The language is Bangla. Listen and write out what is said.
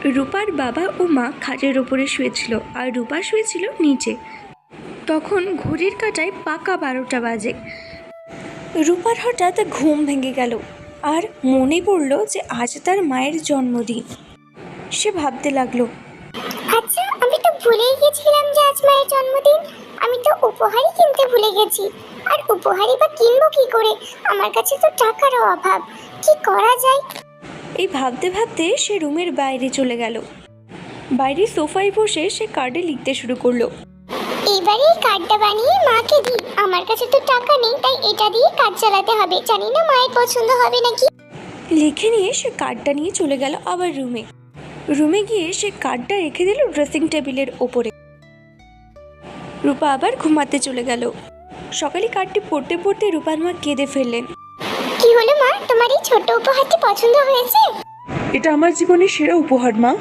রূপার বাবা ও মা খাটের ওপরে শুয়েছিল আর রূপা শুয়েছিল নিচে। তখন ঘড়ির কাঁটায় পাকা 12টা বাজে। রূপার হঠাৎ ঘুম ভেঙে গেল আর মনে পড়ল যে আজ তার মায়ের জন্মদিন। সে ভাবতে লাগলো, আচ্ছা, আমি তো ভুলেই গেছিলাম যে আজ মায়ের জন্মদিন। আমি তো উপহারই কিনতে ভুলে গেছি। আর উপহারই বা কিনবো কি করে? আমার কাছে তো টাকারও অভাব। কি করা যায়? এই ভাবতে ভাবতে সে রুমের বাইরে চলে গেল। বাইরে সোফায় বসে সে কার্ডে লিখতে শুরু করলো। এইবারে এই কার্ডটা বানিয়ে মাকে দিই। আমার কাছে তো টাকা নেই, তাই এটা দিয়ে কাজ চালাতে হবে। জানি না মায়ের পছন্দ হবে নাকি। লিখে নিয়ে সে কার্ডটা নিয়ে চলে গেল আবার রুমে গিয়ে সে কার্ডটা রেখে দিল ড্রেসিং টেবিলের ওপরে। রূপা আবার ঘুমাতে চলে গেল। সকালে কার্ডটি পড়তে পড়তে রূপার মা কেঁদে ফেললেন। কি হলো মা, তোমার এই ছোট উপহারটি পছন্দ হয়েছে? এটা আমার জীবনের সেরা উপহার মা।